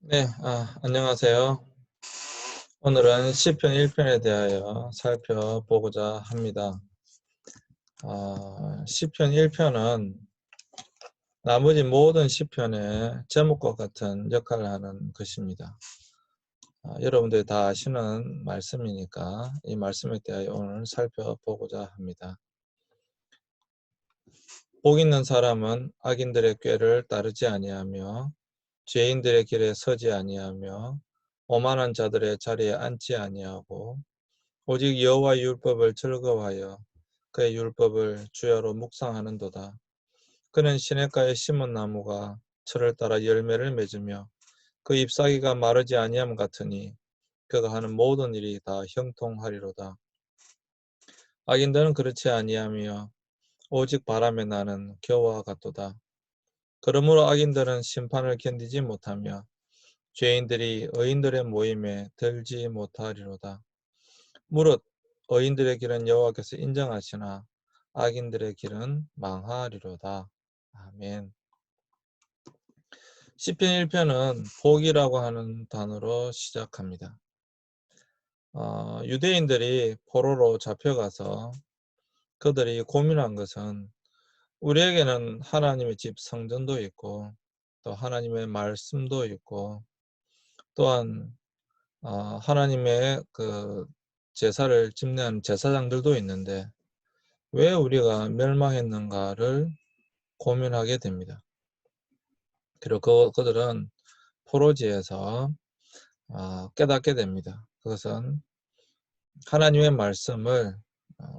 네, 안녕하세요. 오늘은 시편 1편에 대하여 살펴보고자 합니다. 시편 1편은 나머지 모든 시편의 제목과 같은 역할을 하는 것입니다. 여러분들이 다 아시는 말씀이니까 이 말씀에 대하여 오늘 살펴보고자 합니다. 복 있는 사람은 악인들의 꾀를 따르지 아니하며 죄인들의 길에 서지 아니하며 오만한 자들의 자리에 앉지 아니하고 오직 여호와의 율법을 즐거워하여 그의 율법을 주야로 묵상하는도다. 그는 시냇가에 심은 나무가 철을 따라 열매를 맺으며 그 잎사귀가 마르지 아니함 같으니 그가 하는 모든 일이 다 형통하리로다. 악인들은 그렇지 아니하며 오직 바람에 나는 겨와 같도다. 그러므로 악인들은 심판을 견디지 못하며 죄인들이 의인들의 모임에 들지 못하리로다. 무릇 의인들의 길은 여호와께서 인정하시나 악인들의 길은 망하리로다. 아멘. 시편 1편은 복이라고 하는 단어로 시작합니다. 유대인들이 포로로 잡혀가서 그들이 고민한 것은 우리에게는 하나님의 집 성전도 있고 또 하나님의 말씀도 있고 또한 하나님의 그 제사를 집례하는 제사장들도 있는데 왜 우리가 멸망했는가를 고민하게 됩니다. 그리고 그들은 포로지에서 깨닫게 됩니다. 그것은 하나님의 말씀을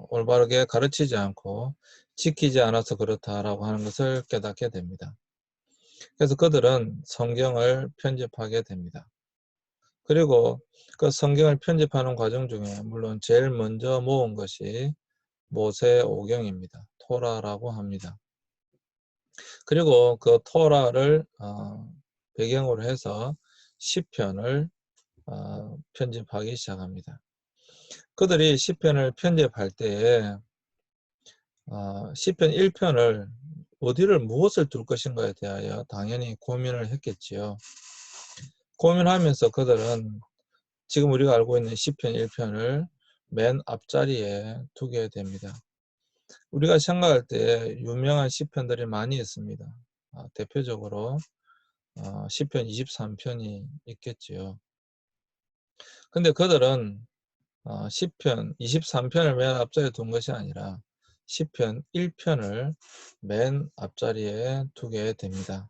올바르게 가르치지 않고 지키지 않아서 그렇다라고 하는 것을 깨닫게 됩니다. 그래서 그들은 성경을 편집하게 됩니다. 그리고 그 성경을 편집하는 과정 중에 물론 제일 먼저 모은 것이 모세오경입니다. 토라라고 합니다. 그리고 그 토라를 배경으로 해서 시편을 편집하기 시작합니다. 그들이 시편을 편집할 때에 시편 1편을 어디를 무엇을 둘 것인가에 대하여 당연히 고민을 했겠지요. 고민하면서 그들은 지금 우리가 알고 있는 시편 1편을 맨 앞자리에 두게 됩니다. 우리가 생각할 때 유명한 시편들이 많이 있습니다. 대표적으로 시편 23편이 있겠지요. 근데 그들은 시편 23편을 맨 앞자리에 둔 것이 아니라 시편 1편을 맨 앞자리에 두게 됩니다.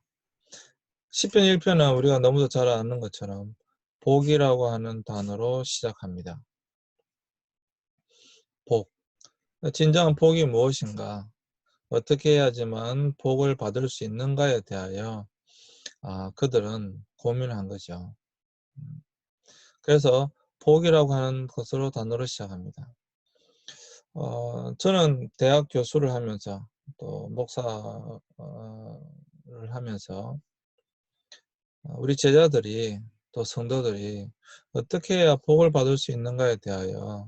시편 1편은 우리가 너무도 잘 아는 것처럼 복이라고 하는 단어로 시작합니다. 복. 진정한 복이 무엇인가? 어떻게 해야지만 복을 받을 수 있는가에 대하여 그들은 고민한 거죠. 그래서 복이라고 하는 것으로 단어로 시작합니다. 저는 대학 교수를 하면서 또 목사를 하면서 우리 제자들이 또 성도들이 어떻게 해야 복을 받을 수 있는가에 대하여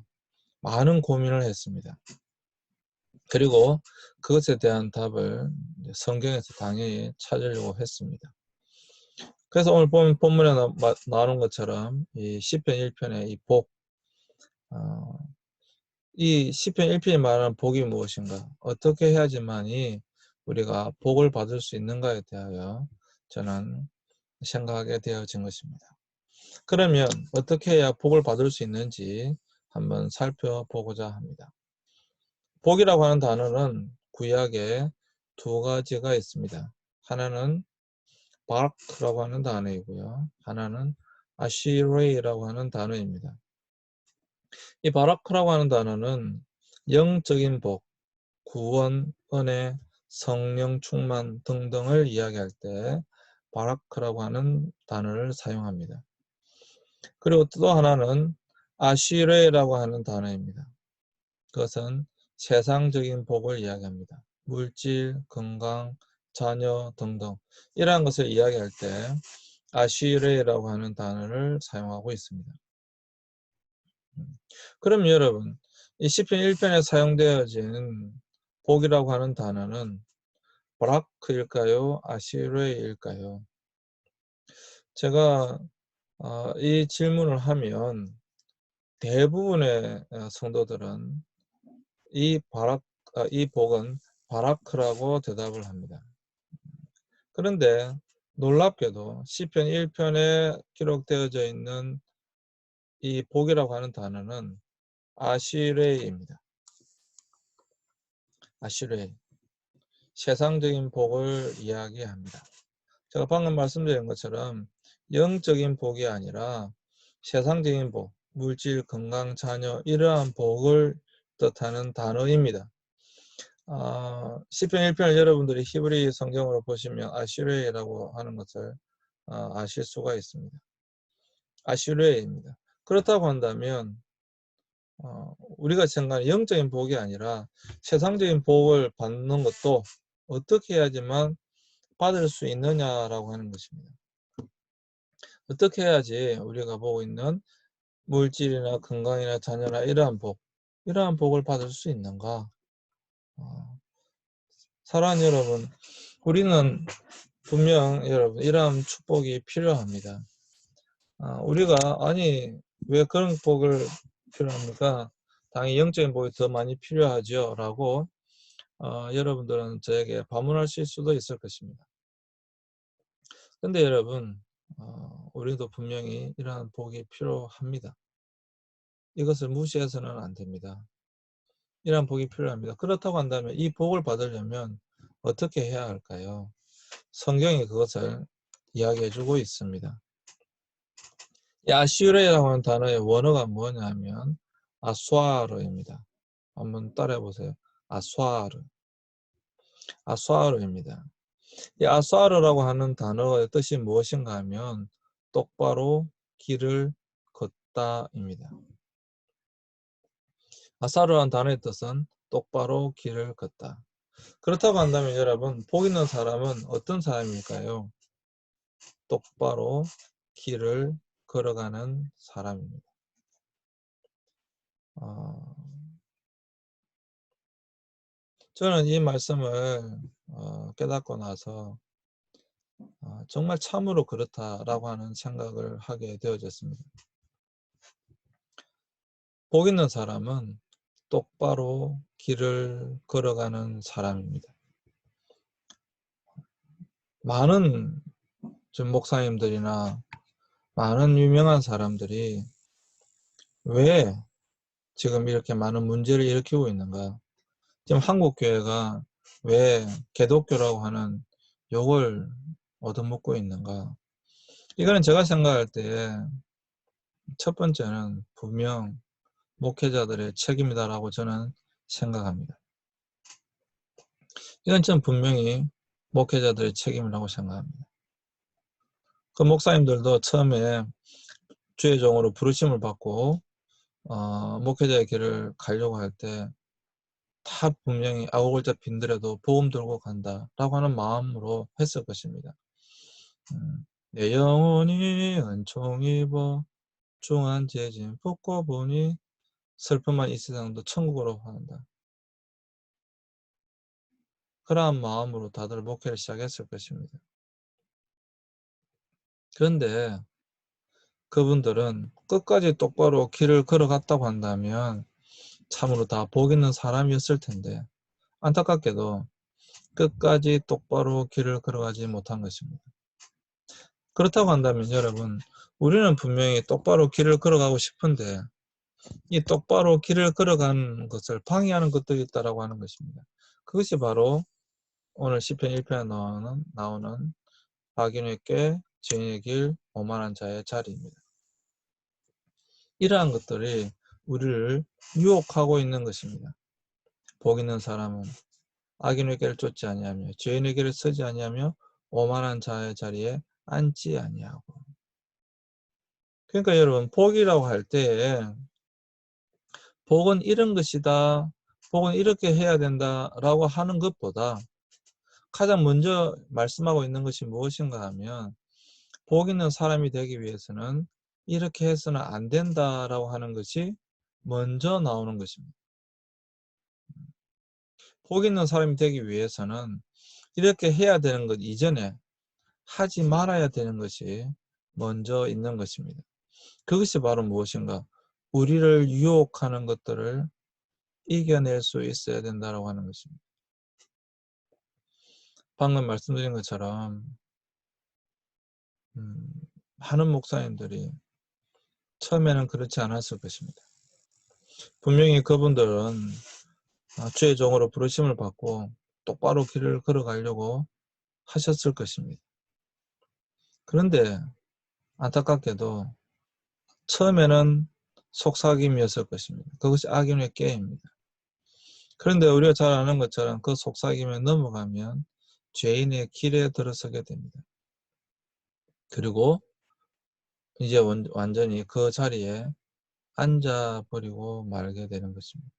많은 고민을 했습니다. 그리고 그것에 대한 답을 성경에서 당연히 찾으려고 했습니다. 그래서 오늘 본문에 나오는 것처럼 이 시편 1편의 이 복, 이 시편 1편이 말하는 복이 무엇인가, 어떻게 해야지만이 우리가 복을 받을 수 있는가에 대하여 저는 생각하게 되어진 것입니다. 그러면 어떻게 해야 복을 받을 수 있는지 한번 살펴보고자 합니다. 복이라고 하는 단어는 구약에 두 가지가 있습니다. 하나는 바라크라고 하는 단어이고요. 하나는 아시레이라고 하는 단어입니다. 이 바라크라고 하는 단어는 영적인 복, 구원, 은혜, 성령 충만 등등을 이야기할 때 바라크라고 하는 단어를 사용합니다. 그리고 또 하나는 아시레라고 하는 단어입니다. 그것은 세상적인 복을 이야기합니다. 물질, 건강, 자녀 등등 이러한 것을 이야기할 때 아시레라고 하는 단어를 사용하고 있습니다. 그럼 여러분, 이 시편 1편에 사용되어진 복이라고 하는 단어는 바라크일까요? 아시레일까요? 제가 이 질문을 하면 대부분의 성도들은 이 복은 바라크라고 대답을 합니다. 그런데 놀랍게도 시편 1편에 기록되어져 있는 이 복이라고 하는 단어는 아시레이입니다. 아시레이. 세상적인 복을 이야기합니다. 제가 방금 말씀드린 것처럼 영적인 복이 아니라 세상적인 복, 물질, 건강, 자녀 이러한 복을 뜻하는 단어입니다. 시편 1편을 여러분들이 히브리 성경으로 보시면 아시레이라고 하는 것을 아실 수가 있습니다. 아시레이입니다. 그렇다고 한다면 우리가 생각하는 영적인 복이 아니라 세상적인 복을 받는 것도 어떻게 해야지만 받을 수 있느냐라고 하는 것입니다. 어떻게 해야지 우리가 보고 있는 물질이나 건강이나 자녀나 이러한 복을 받을 수 있는가? 사랑하는 여러분, 우리는 분명 여러분 이러한 축복이 필요합니다. 우리가 왜 그런 복을 필요합니까? 당연히 영적인 복이 더 많이 필요하죠 라고 여러분들은 저에게 반문하실 수도 있을 것입니다. 근데 여러분 우리도 분명히 이러한 복이 필요합니다. 이것을 무시해서는 안 됩니다. 이러한 복이 필요합니다. 그렇다고 한다면 이 복을 받으려면 어떻게 해야 할까요? 성경이 그것을 이야기해주고 있습니다. 이 아슈레라고 하는 단어의 원어가 뭐냐면 아수아르입니다. 한번 따라해보세요. 아수아르입니다. 이 아수아르라고 하는 단어의 뜻이 무엇인가 하면 똑바로 길을 걷다입니다. 아수아르라는 단어의 뜻은 똑바로 길을 걷다. 그렇다고 한다면 여러분, 복 있는 사람은 어떤 사람일까요? 똑바로 길을 걸어가는 사람입니다. 저는 이 말씀을 깨닫고 나서 정말 참으로 그렇다라고 하는 생각을 하게 되어졌습니다. 복 있는 사람은 똑바로 길을 걸어가는 사람입니다. 많은 목사님들이나 많은 유명한 사람들이 왜 지금 이렇게 많은 문제를 일으키고 있는가? 지금 한국교회가 왜 개독교라고 하는 욕을 얻어먹고 있는가? 이거는 제가 생각할 때 첫 번째는 분명 목회자들의 책임이다라고 저는 생각합니다. 이건 전 분명히 목회자들의 책임이라고 생각합니다. 그 목사님들도 처음에 주의 종으로 부르심을 받고 목회자의 길을 가려고 할 때 다 분명히 아우글자 빈들에도 복음 들고 간다라고 하는 마음으로 했을 것입니다. 내 영혼이 은총 입어 중한 재진 뽑고 보니 슬픔만 이 세상도 천국으로 한다. 그러한 마음으로 다들 목회를 시작했을 것입니다. 그런데 그분들은 끝까지 똑바로 길을 걸어갔다고 한다면 참으로 다 복 있는 사람이었을 텐데 안타깝게도 끝까지 똑바로 길을 걸어가지 못한 것입니다. 그렇다고 한다면 여러분, 우리는 분명히 똑바로 길을 걸어가고 싶은데 이 똑바로 길을 걸어가는 것을 방해하는 것들이 있다고 하는 것입니다. 그것이 바로 오늘 시편 1편에 나오는 악인의 꾀, 죄인의 길, 오만한 자의 자리입니다. 이러한 것들이 우리를 유혹하고 있는 것입니다. 복 있는 사람은 악인의 길을 쫓지 아니하며 죄인의 길을 서지 아니하며 오만한 자의 자리에 앉지 아니하고. 그러니까 여러분, 복이라고 할 때 복은 이런 것이다, 복은 이렇게 해야 된다라고 하는 것보다 가장 먼저 말씀하고 있는 것이 무엇인가 하면 복 있는 사람이 되기 위해서는 이렇게 해서는 안 된다라고 하는 것이 먼저 나오는 것입니다. 복 있는 사람이 되기 위해서는 이렇게 해야 되는 것 이전에 하지 말아야 되는 것이 먼저 있는 것입니다. 그것이 바로 무엇인가? 우리를 유혹하는 것들을 이겨낼 수 있어야 된다고 하는 것입니다. 방금 말씀드린 것처럼 많은 목사님들이 처음에는 그렇지 않았을 것입니다. 분명히 그분들은 주의 종으로 부르심을 받고 똑바로 길을 걸어가려고 하셨을 것입니다. 그런데 안타깝게도 처음에는 속삭임이었을 것입니다. 그것이 악인의 꾀입니다. 그런데 우리가 잘 아는 것처럼 그 속삭임에 넘어가면 죄인의 길에 들어서게 됩니다. 그리고 이제 완전히 그 자리에 앉아버리고 말게 되는 것입니다.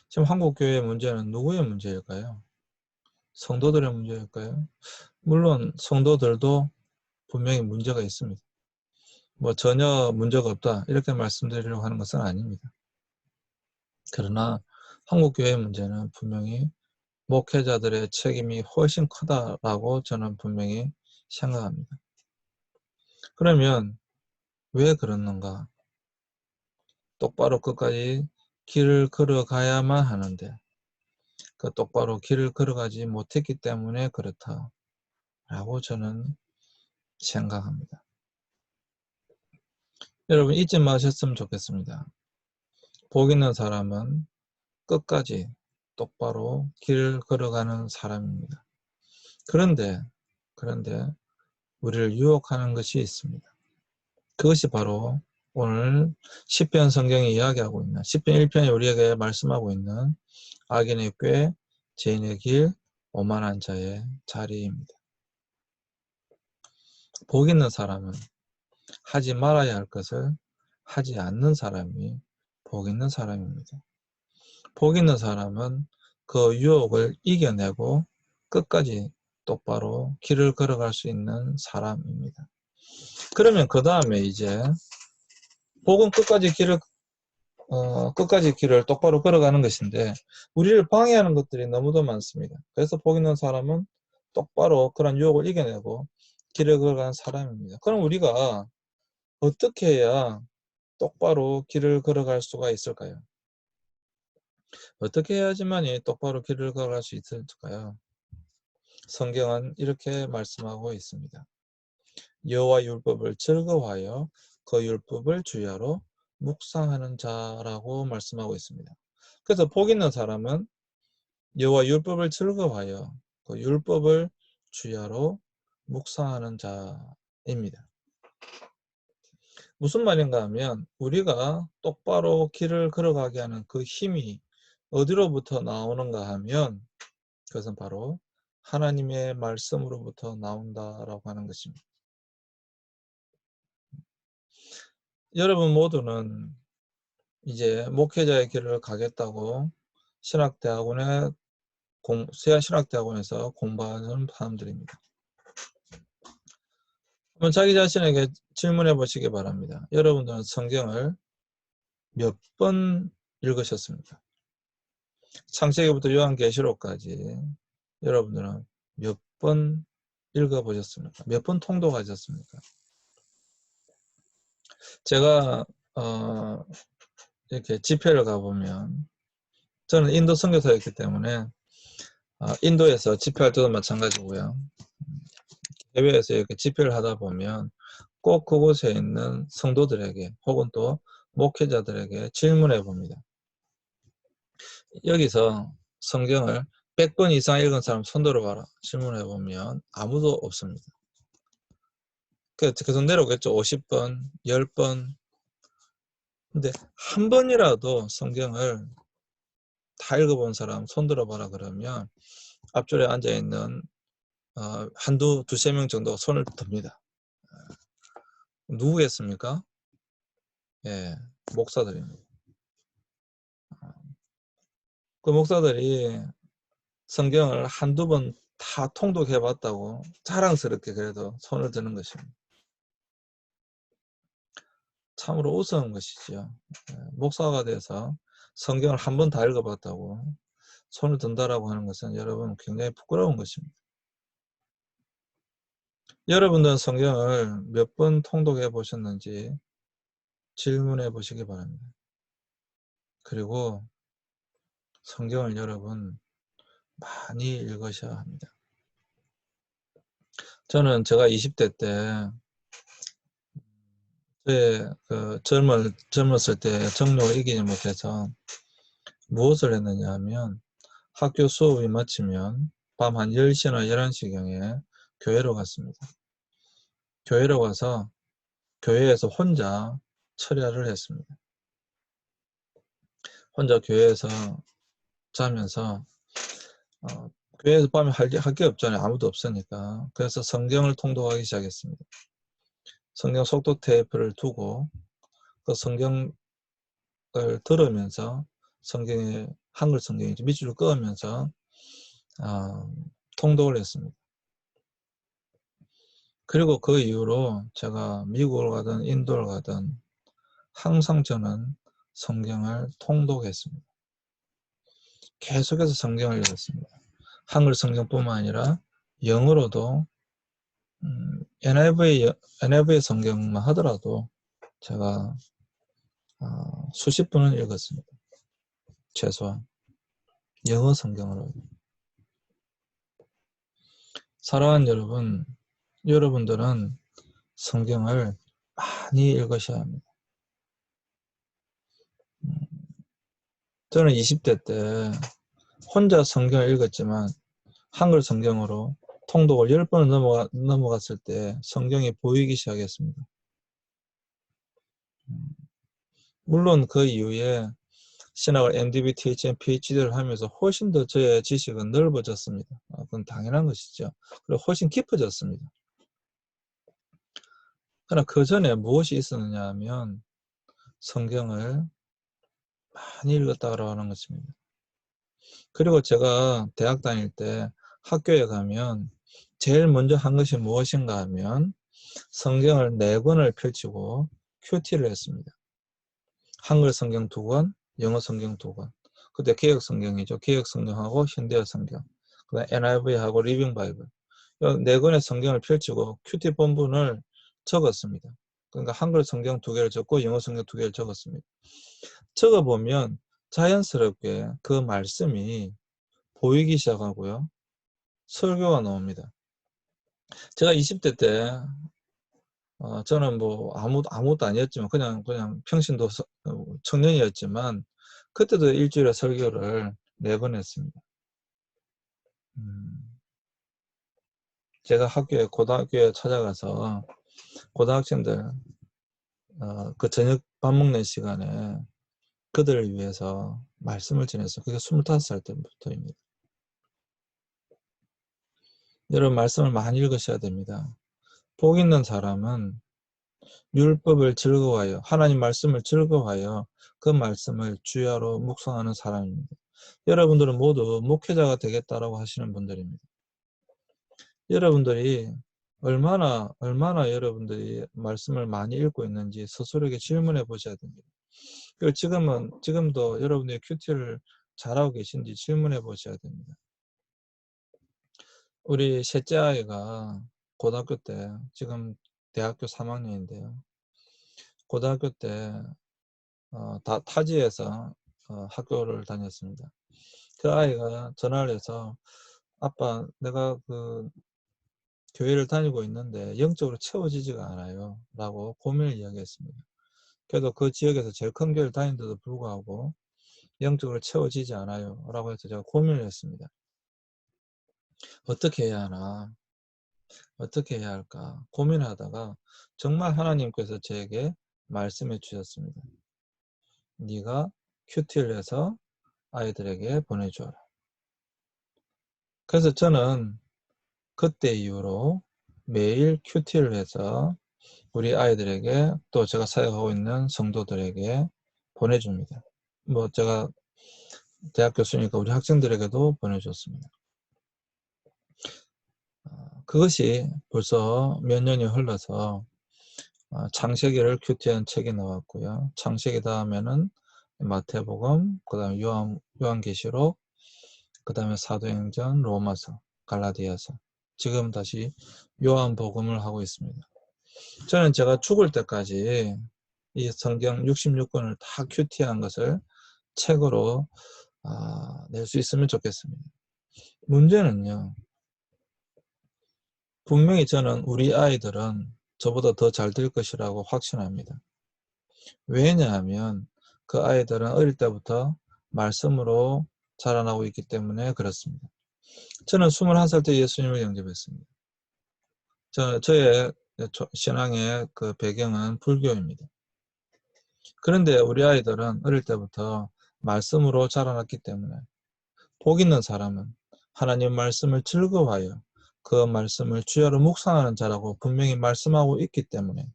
지금 한국교회의 문제는 누구의 문제일까요? 성도들의 문제일까요? 물론 성도들도 분명히 문제가 있습니다. 전혀 문제가 없다 이렇게 말씀드리려고 하는 것은 아닙니다. 그러나 한국교회의 문제는 분명히 목회자들의 책임이 훨씬 크다라고 저는 분명히 생각합니다. 그러면 왜 그러는가? 똑바로 끝까지 길을 걸어가야만 하는데 그 똑바로 길을 걸어가지 못했기 때문에 그렇다라고 저는 생각합니다. 여러분 잊지 마셨으면 좋겠습니다. 복 있는 사람은 끝까지 똑바로 길을 걸어가는 사람입니다. 그런데 우리를 유혹하는 것이 있습니다. 그것이 바로 오늘 시편 성경이 이야기하고 있는 시편 1편에 우리에게 말씀하고 있는 악인의 꾀, 죄인의 길, 오만한 자의 자리입니다. 복 있는 사람은 하지 말아야 할 것을 하지 않는 사람이 복 있는 사람입니다. 복 있는 사람은 그 유혹을 이겨내고 끝까지 똑바로 길을 걸어갈 수 있는 사람입니다. 그러면 그 다음에 이제 복은 끝까지 길을 똑바로 걸어가는 것인데 우리를 방해하는 것들이 너무도 많습니다. 그래서 복 있는 사람은 똑바로 그런 유혹을 이겨내고 길을 걸어가는 사람입니다. 그럼 우리가 어떻게 해야 똑바로 길을 걸어갈 수가 있을까요? 어떻게 해야지만이 똑바로 길을 걸어갈 수 있을까요? 성경은 이렇게 말씀하고 있습니다. 여호와 율법을 즐거워하여 그 율법을 주야로 묵상하는 자라고 말씀하고 있습니다. 그래서 복 있는 사람은 여호와 율법을 즐거워하여 그 율법을 주야로 묵상하는 자입니다. 무슨 말인가 하면 우리가 똑바로 길을 걸어가게 하는 그 힘이 어디로부터 나오는가 하면 그것은 바로 하나님의 말씀으로부터 나온다라고 하는 것입니다. 여러분 모두는 이제 목회자의 길을 가겠다고 신학대학원에서 공부하는 사람들입니다. 한번 자기 자신에게 질문해 보시기 바랍니다. 여러분들은 성경을 몇 번 읽으셨습니까? 창세기부터 요한계시록까지 여러분들은 몇 번 읽어보셨습니까? 몇 번 통독하셨습니까? 제가 이렇게 집회를 가보면 저는 인도 선교사였기 때문에 인도에서 집회할 때도 마찬가지고요. 해외에서 이렇게 집회를 하다 보면 꼭 그곳에 있는 성도들에게 혹은 또 목회자들에게 질문해 봅니다. 여기서 성경을 100번 이상 읽은 사람 손 들어봐라. 질문해 보면 아무도 없습니다. 계속 내려오겠죠. 50번, 10번. 근데 한 번이라도 성경을 다 읽어본 사람 손 들어봐라 그러면 앞줄에 앉아있는 두세 명 정도 손을 듭니다. 누구겠습니까? 예, 목사들입니다. 그 목사들이 성경을 한두 번 다 통독해봤다고 자랑스럽게 그래도 손을 드는 것입니다. 참으로 우스운 것이지요. 목사가 돼서 성경을 한 번 다 읽어봤다고 손을 든다라고 하는 것은 여러분 굉장히 부끄러운 것입니다. 여러분들은 성경을 몇 번 통독해 보셨는지 질문해 보시기 바랍니다. 그리고 성경을 여러분 많이 읽으셔야 합니다. 저는 제가 20대 때 젊었을 때 정욕을 이기지 못해서 무엇을 했느냐 하면 학교 수업이 마치면 밤 한 10시나 11시경에 교회로 갔습니다. 교회로 가서 교회에서 혼자 철야를 했습니다. 혼자 교회에서 자면서 교회에서 밤에 할 게 없잖아요. 아무도 없으니까. 그래서 성경을 통독하기 시작했습니다. 성경 속독 테이프를 두고 그 성경을 들으면서 성경의 한글 성경이죠. 밑줄을 그으면서 통독을 했습니다. 그리고 그 이후로 제가 미국을 가든 인도를 가든 항상 저는 성경을 통독했습니다. 계속해서 성경을 읽었습니다. 한글 성경뿐만 아니라 영어로도 NIV 성경만 하더라도 제가 수십 번은 읽었습니다. 최소한 영어 성경으로. 사랑하는 여러분, 여러분들은 성경을 많이 읽으셔야 합니다. 저는 20대 때 혼자 성경을 읽었지만 한글 성경으로 통독을 10번을 넘어갔을 때 성경이 보이기 시작했습니다. 물론 그 이후에 신학을 MDB, THM, PhD를 하면서 훨씬 더 저의 지식은 넓어졌습니다. 그건 당연한 것이죠. 그리고 훨씬 깊어졌습니다. 그러나 그 전에 무엇이 있었느냐 하면 성경을 많이 읽었다고 하는 것입니다. 그리고 제가 대학 다닐 때 학교에 가면 제일 먼저 한 것이 무엇인가 하면 성경을 4권을 펼치고 큐티를 했습니다. 한글 성경 2권, 영어 성경 2권. 그때 개혁 성경이죠. 개혁 성경하고 현대어 성경. 그다음 NIV하고 리빙 바이블. 이 4권의 성경을 펼치고 큐티 본문을 적었습니다. 그러니까 한글 성경 2개를 적고 영어 성경 2개를 적었습니다. 적어보면 자연스럽게 그 말씀이 보이기 시작하고요. 설교가 나옵니다. 제가 20대 때 저는 뭐 아무것도 아니었지만 그냥 평신도 청년이었지만 그때도 일주일에 설교를 4번 했습니다. 제가 고등학교에 찾아가서 고등학생들 그 저녁 밥 먹는 시간에 그들을 위해서 말씀을 전했어요. 그게 25살 때부터입니다. 여러분 말씀을 많이 읽으셔야 됩니다. 복 있는 사람은 율법을 즐거워하여 하나님 말씀을 즐거워하여 그 말씀을 주야로 묵상하는 사람입니다. 여러분들은 모두 목회자가 되겠다라고 하시는 분들입니다. 여러분들이 얼마나 여러분들이 말씀을 많이 읽고 있는지 스스로에게 질문해 보셔야 됩니다. 그리고 지금도 여러분들이 큐티를 잘하고 계신지 질문해 보셔야 됩니다. 우리 셋째 아이가 고등학교 때 지금 대학교 3학년인데요. 고등학교 때 타지에서 학교를 다녔습니다. 그 아이가 전화를 해서 아빠 내가 그 교회를 다니고 있는데 영적으로 채워지지가 않아요 라고 고민을 이야기했습니다. 그래도 그 지역에서 제일 큰 교회를 다니는데도 불구하고 영적으로 채워지지 않아요 라고 해서 제가 고민을 했습니다. 어떻게 해야 하나 어떻게 해야 할까 고민하다가 정말 하나님께서 저에게 말씀해 주셨습니다. 네가 큐티를 해서 아이들에게 보내주어라. 그래서 저는 그때 이후로 매일 큐티를 해서 우리 아이들에게 또 제가 사역하고 있는 성도들에게 보내줍니다. 뭐 제가 대학 교수니까 우리 학생들에게도 보내줬습니다. 그것이 벌써 몇 년이 흘러서 창세기를 큐티한 책이 나왔고요. 창세기 다음에는 마태복음, 그 다음에 요한계시록, 그 다음에 사도행전, 로마서, 갈라디아서 지금 다시 요한복음을 하고 있습니다. 저는 제가 죽을 때까지 이 성경 66권을 다 큐티한 것을 책으로 낼 수 있으면 좋겠습니다. 문제는요, 분명히 저는 우리 아이들은 저보다 더 잘 될 것이라고 확신합니다. 왜냐하면 그 아이들은 어릴 때부터 말씀으로 자라나고 있기 때문에 그렇습니다. 저는 21살 때 예수님을 영접했습니다. 저의 신앙의 그 배경은 불교입니다. 그런데 우리 아이들은 어릴 때부터 말씀으로 자라났기 때문에 복 있는 사람은 하나님 말씀을 즐거워하여 그 말씀을 주야로 묵상하는 자라고 분명히 말씀하고 있기 때문에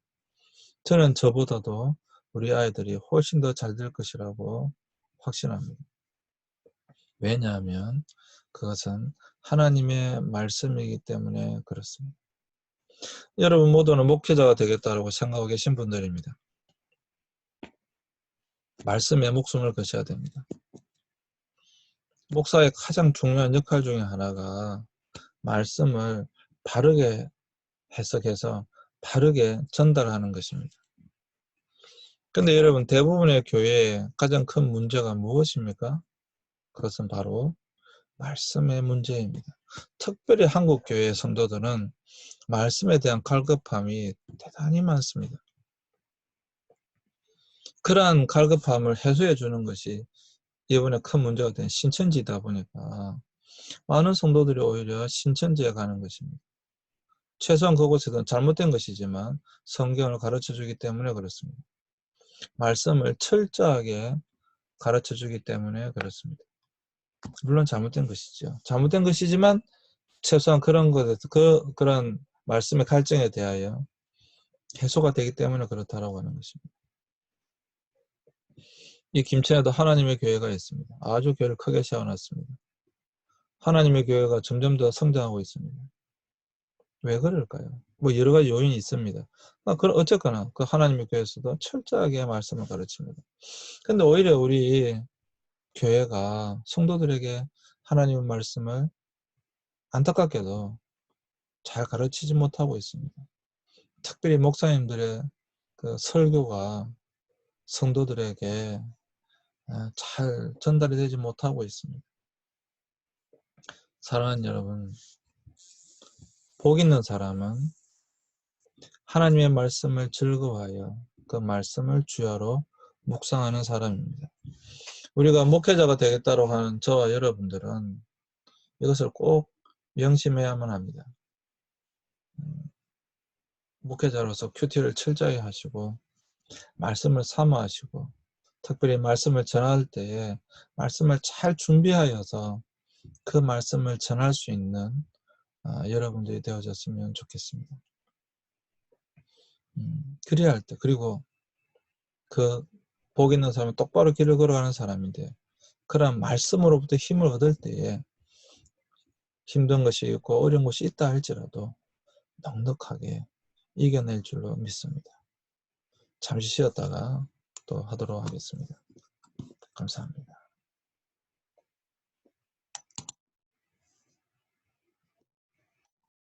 저는 저보다도 우리 아이들이 훨씬 더 잘 될 것이라고 확신합니다. 왜냐하면 그것은 하나님의 말씀이기 때문에 그렇습니다. 여러분 모두는 목회자가 되겠다고 생각하고 계신 분들입니다. 말씀에 목숨을 거셔야 됩니다. 목사의 가장 중요한 역할 중에 하나가 말씀을 바르게 해석해서 바르게 전달하는 것입니다. 근데 여러분 대부분의 교회의 가장 큰 문제가 무엇입니까? 그것은 바로 말씀의 문제입니다. 특별히 한국 교회의 성도들은 말씀에 대한 갈급함이 대단히 많습니다. 그러한 갈급함을 해소해 주는 것이 이번에 큰 문제가 된 신천지이다 보니까 많은 성도들이 오히려 신천지에 가는 것입니다. 최소한 그곳에서는 잘못된 것이지만 성경을 가르쳐 주기 때문에 그렇습니다. 말씀을 철저하게 가르쳐 주기 때문에 그렇습니다. 물론 잘못된 것이죠. 잘못된 것이지만 최소한 그런 것에서 그런 말씀의 갈증에 대하여 해소가 되기 때문에 그렇다라고 하는 것입니다. 이 김천에도 하나님의 교회가 있습니다. 아주 교회를 크게 세워놨습니다. 하나님의 교회가 점점 더 성장하고 있습니다. 왜 그럴까요? 뭐 여러 가지 요인이 있습니다. 어쨌거나 그 하나님의 교회에서도 철저하게 말씀을 가르칩니다. 근데 오히려 우리 교회가 성도들에게 하나님의 말씀을 안타깝게도 잘 가르치지 못하고 있습니다. 특별히 목사님들의 그 설교가 성도들에게 잘 전달이 되지 못하고 있습니다. 사랑하는 여러분, 복 있는 사람은 하나님의 말씀을 즐거워하여 그 말씀을 주야로 묵상하는 사람입니다. 우리가 목회자가 되겠다고 하는 저와 여러분들은 이것을 꼭 명심해야만 합니다. 목회자로서 큐티를 철저히 하시고 말씀을 사모하시고 특별히 말씀을 전할 때에 말씀을 잘 준비하여서 그 말씀을 전할 수 있는 여러분들이 되어졌으면 좋겠습니다. 그래야 할 때, 그리고 그 복 있는 사람은 똑바로 길을 걸어가는 사람인데 그런 말씀으로부터 힘을 얻을 때에 힘든 것이 있고 어려운 것이 있다 할지라도 넉넉하게 이겨낼 줄로 믿습니다. 잠시 쉬었다가 또 하도록 하겠습니다. 감사합니다.